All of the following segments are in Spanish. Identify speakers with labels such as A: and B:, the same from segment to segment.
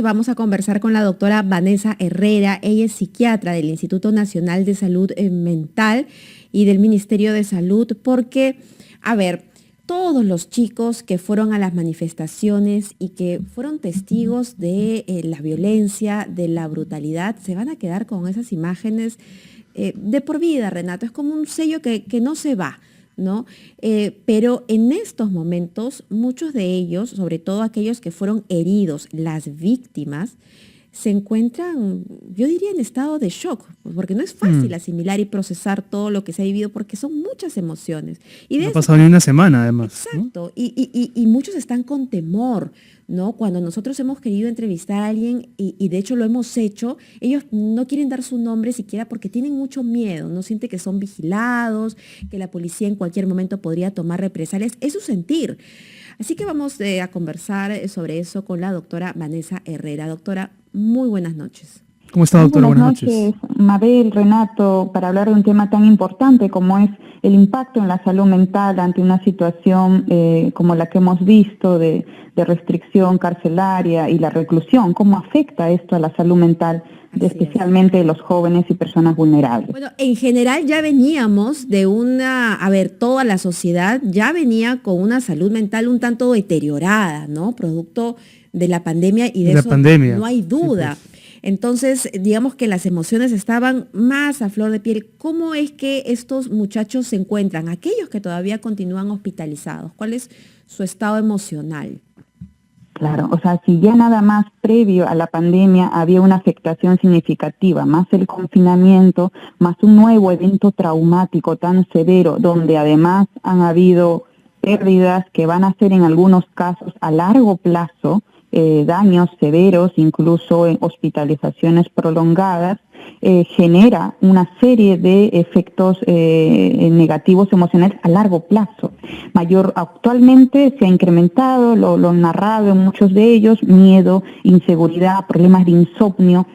A: Vamos a conversar con la doctora Vanessa Herrera. Ella es psiquiatra del Instituto Nacional de Salud Mental y del Ministerio de Salud, porque, a ver, todos los chicos que fueron a las manifestaciones y que fueron testigos de la violencia, de la brutalidad, se van a quedar con esas imágenes de por vida, Renato. Es como un sello que no se va, ¿no? Pero en estos momentos, muchos de ellos, sobre todo aquellos que fueron heridos, las víctimas, se encuentran, yo diría, en estado de shock, porque no es fácil asimilar y procesar todo lo que se ha vivido, porque son muchas emociones. Y de
B: No ha
A: eso,
B: pasado ni una semana, además, ¿no?
A: exacto, y muchos están con temor, ¿no? Cuando nosotros hemos querido entrevistar a alguien, y de hecho lo hemos hecho, ellos no quieren dar su nombre siquiera porque tienen mucho miedo, no sienten que son vigilados, que la policía en cualquier momento podría tomar represalias, es su sentir. Así que vamos a conversar sobre eso con la doctora Vanessa Herrera. Doctora, muy buenas noches.
B: ¿Cómo está, doctora?
C: Buenas
B: Buenas noches.
C: noches, Mabel, Renato, para hablar de un tema tan importante como es el impacto en la salud mental ante una situación como la que hemos visto de restricción carcelaria y la reclusión. ¿Cómo afecta esto a la salud mental, especialmente de los jóvenes y personas vulnerables?
A: Bueno, en general ya veníamos de toda la sociedad ya venía con una salud mental un tanto deteriorada, ¿no? Producto de la pandemia y de eso no hay duda. Sí, pues. Entonces, digamos que las emociones estaban más a flor de piel. ¿Cómo es que estos muchachos se encuentran? Aquellos que todavía continúan hospitalizados, ¿cuál es su estado emocional?
C: Claro, o sea, si ya nada más previo a la pandemia había una afectación significativa, más el confinamiento, más un nuevo evento traumático tan severo, donde además han habido pérdidas que van a ser en algunos casos a largo plazo, daños severos, incluso en hospitalizaciones prolongadas, genera una serie de efectos negativos emocionales a largo plazo. Actualmente se ha incrementado, lo narrado en muchos de ellos, miedo, inseguridad, problemas de insomnio,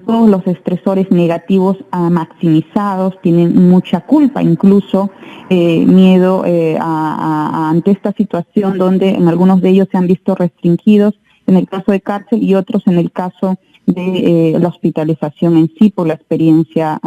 C: todos los estresores negativos maximizados, tienen mucha culpa, incluso miedo ante esta situación donde en algunos de ellos se han visto restringidos en el caso de cárcel y otros en el caso de la hospitalización en sí por la experiencia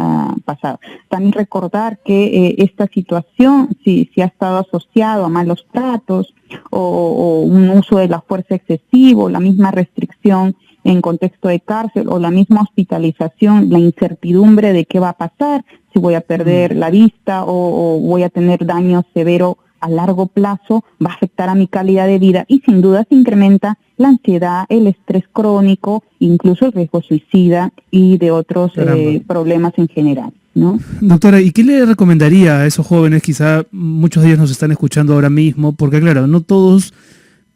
C: pasada. También recordar que esta situación, si ha estado asociado a malos tratos o un uso de la fuerza excesivo, la misma restricción en contexto de cárcel o la misma hospitalización, la incertidumbre de qué va a pasar, si voy a perder la vista o voy a tener daño severo a largo plazo, va a afectar a mi calidad de vida y sin duda se incrementa la ansiedad, el estrés crónico, incluso el riesgo suicida y de otros problemas en general, ¿no?
B: Doctora, ¿y qué le recomendaría a esos jóvenes? Quizá muchos de ellos nos están escuchando ahora mismo, porque claro, no todos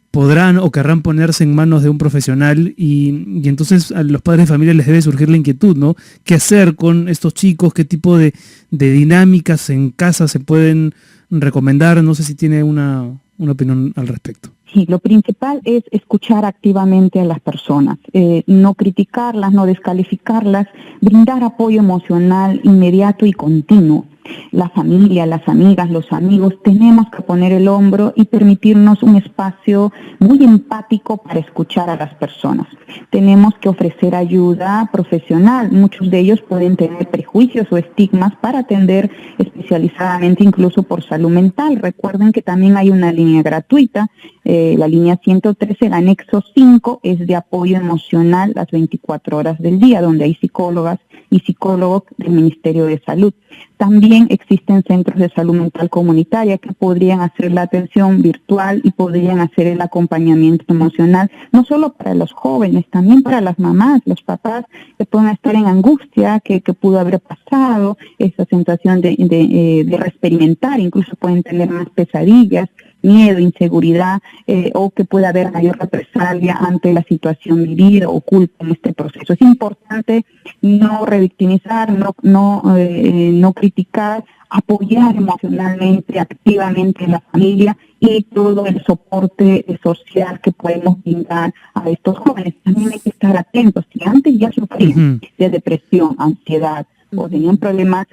B: podrán o querrán ponerse en manos de un profesional y entonces a los padres de familia les debe surgir la inquietud, ¿no? ¿Qué hacer con estos chicos? ¿Qué tipo de dinámicas en casa se pueden recomendar? No sé si tiene una opinión al respecto.
C: Sí, lo principal es escuchar activamente a las personas, no criticarlas, no descalificarlas, brindar apoyo emocional inmediato y continuo. La familia, las amigas, los amigos, tenemos que poner el hombro y permitirnos un espacio muy empático para escuchar a las personas. Tenemos que ofrecer ayuda profesional. Muchos de ellos pueden tener prejuicios o estigmas para atender especializadamente incluso por salud mental. Recuerden que también hay una línea gratuita, la línea 113, el anexo 5, es de apoyo emocional las 24 horas del día, donde hay psicólogas y psicólogos del Ministerio de Salud. También existen centros de salud mental comunitaria que podrían hacer la atención virtual y podrían hacer el acompañamiento emocional, no solo para los jóvenes, también para las mamás, los papás que pueden estar en angustia, que pudo haber pasado, esa sensación de experimentar, incluso pueden tener más pesadillas, miedo, inseguridad o que pueda haber mayor represalia ante la situación vivida o culpa en este proceso. Es importante no revictimizar, no criticar, apoyar emocionalmente, activamente a la familia y todo el soporte social que podemos brindar a estos jóvenes. También hay que estar atentos. Si antes ya sufrían de depresión, ansiedad, o tenían problemas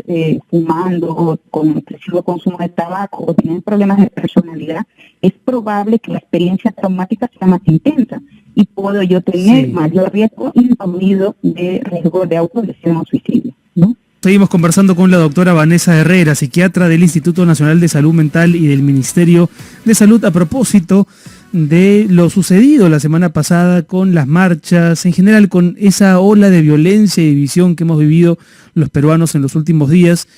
C: fumando o con excesivo consumo de tabaco o tenían problemas de personalidad, es probable que la experiencia traumática sea más intensa. y puedo yo tener
B: Sí.
C: mayor riesgo incluido de riesgo de autolesión o suicidio, ¿no?
B: Seguimos conversando con la doctora Vanessa Herrera, psiquiatra del Instituto Nacional de Salud Mental y del Ministerio de Salud, a propósito de lo sucedido la semana pasada con las marchas, en general con esa ola de violencia y división que hemos vivido los peruanos en los últimos días.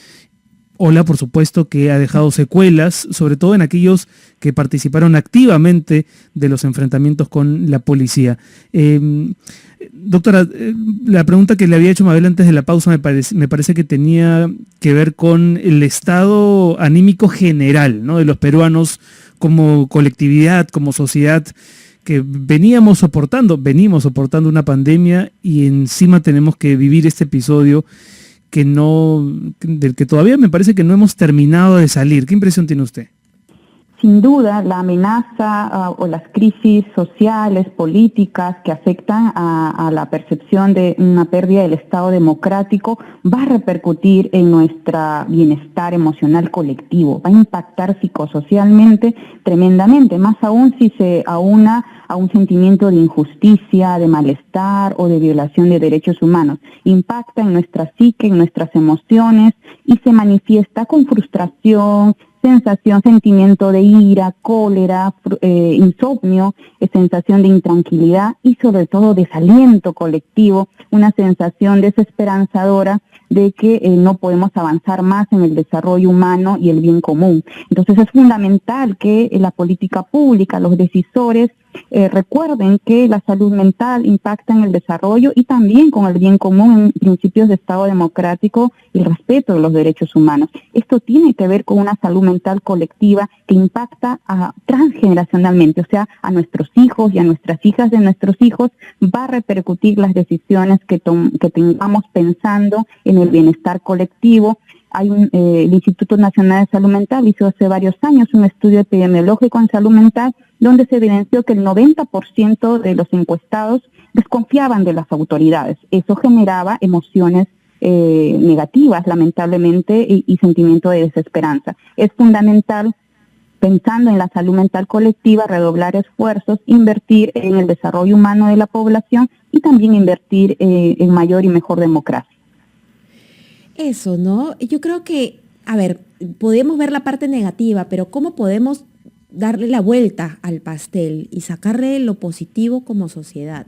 B: Ola, por supuesto, que ha dejado secuelas, sobre todo en aquellos que participaron activamente de los enfrentamientos con la policía. Doctora, la pregunta que le había hecho Mabel antes de la pausa me parece que tenía que ver con el estado anímico general, ¿no?, de los peruanos como colectividad, como sociedad, que venimos soportando una pandemia y encima tenemos que vivir este episodio del que todavía me parece que no hemos terminado de salir. ¿Qué impresión tiene usted?
C: Sin duda, la amenaza o las crisis sociales, políticas que afectan a la percepción de una pérdida del Estado democrático va a repercutir en nuestro bienestar emocional colectivo, va a impactar psicosocialmente tremendamente, más aún si se aúna a un sentimiento de injusticia, de malestar o de violación de derechos humanos. Impacta en nuestra psique, en nuestras emociones y se manifiesta con frustración, sentimiento de ira, cólera, insomnio, sensación de intranquilidad y sobre todo desaliento colectivo, una sensación desesperanzadora de que no podemos avanzar más en el desarrollo humano y el bien común. Entonces es fundamental que la política pública, los decisores, recuerden que la salud mental impacta en el desarrollo y también con el bien común en principios de Estado democrático y el respeto de los derechos humanos. Esto tiene que ver con una salud mental colectiva que impacta transgeneracionalmente, o sea, a nuestros hijos y a nuestras hijas de nuestros hijos, va a repercutir las decisiones que tengamos pensando en el bienestar colectivo. El Instituto Nacional de Salud Mental hizo hace varios años un estudio epidemiológico en salud mental donde se evidenció que el 90% de los encuestados desconfiaban de las autoridades. Eso generaba emociones negativas, lamentablemente, y sentimiento de desesperanza. Es fundamental, pensando en la salud mental colectiva, redoblar esfuerzos, invertir en el desarrollo humano de la población y también invertir en mayor y mejor democracia.
A: Eso, ¿no? Yo creo que, a ver, podemos ver la parte negativa, pero ¿cómo podemos darle la vuelta al pastel y sacarle lo positivo como sociedad?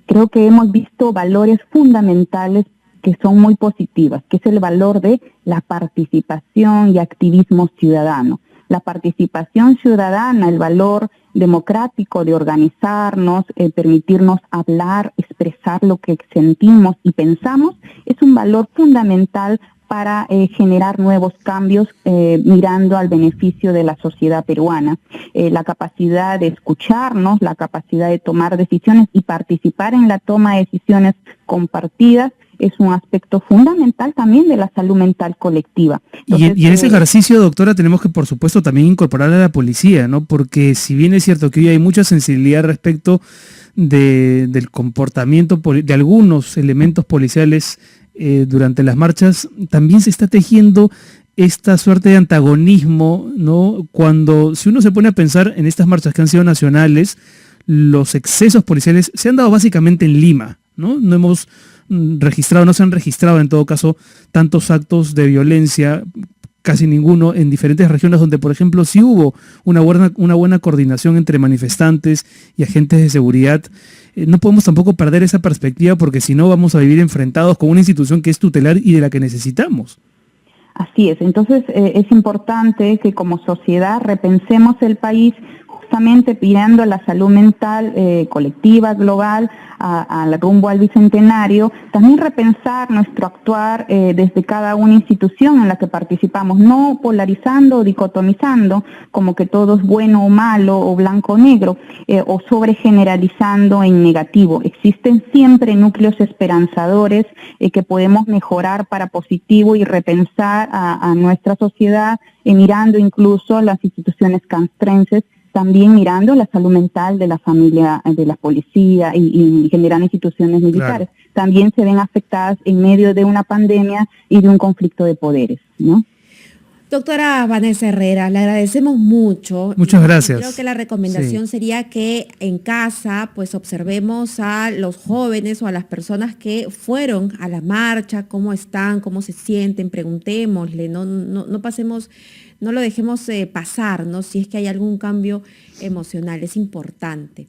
C: Creo que hemos visto valores fundamentales que son muy positivas, que es el valor de la participación y activismo ciudadano. La participación ciudadana, el valor democrático de organizarnos, permitirnos hablar, expresar lo que sentimos y pensamos, es un valor fundamental para generar nuevos cambios mirando al beneficio de la sociedad peruana. La capacidad de escucharnos, la capacidad de tomar decisiones y participar en la toma de decisiones compartidas es un aspecto fundamental también de la salud mental colectiva. Entonces,
B: y en ese ejercicio, doctora, tenemos que, por supuesto, también incorporar a la policía, ¿no? Porque si bien es cierto que hoy hay mucha sensibilidad respecto del comportamiento de algunos elementos policiales durante las marchas, también se está tejiendo esta suerte de antagonismo, ¿no? Cuando, si uno se pone a pensar en estas marchas que han sido nacionales, los excesos policiales se han dado básicamente en Lima, ¿no? No se han registrado en todo caso tantos actos de violencia, casi ninguno, en diferentes regiones donde, por ejemplo, sí hubo una buena coordinación entre manifestantes y agentes de seguridad. No podemos tampoco perder esa perspectiva porque si no vamos a vivir enfrentados con una institución que es tutelar y de la que necesitamos.
C: Así es, entonces es importante que como sociedad repensemos el país justamente pidiendo la salud mental colectiva, global, al rumbo al bicentenario, también repensar nuestro actuar desde cada una institución en la que participamos, no polarizando o dicotomizando como que todo es bueno o malo o blanco o negro o sobregeneralizando en negativo. Existen siempre núcleos esperanzadores que podemos mejorar para positivo y repensar a nuestra sociedad mirando incluso las instituciones castrenses, también mirando la salud mental de la familia, de la policía y generando instituciones militares. Claro. También se ven afectadas en medio de una pandemia y de un conflicto de poderes, ¿no?
A: Doctora Vanessa Herrera, le agradecemos mucho.
B: Muchas gracias.
A: Creo que la recomendación sería que en casa pues observemos a los jóvenes o a las personas que fueron a la marcha, cómo están, cómo se sienten, preguntémosle, no pasemos, no lo dejemos pasar, ¿no? Si es que hay algún cambio emocional, es importante.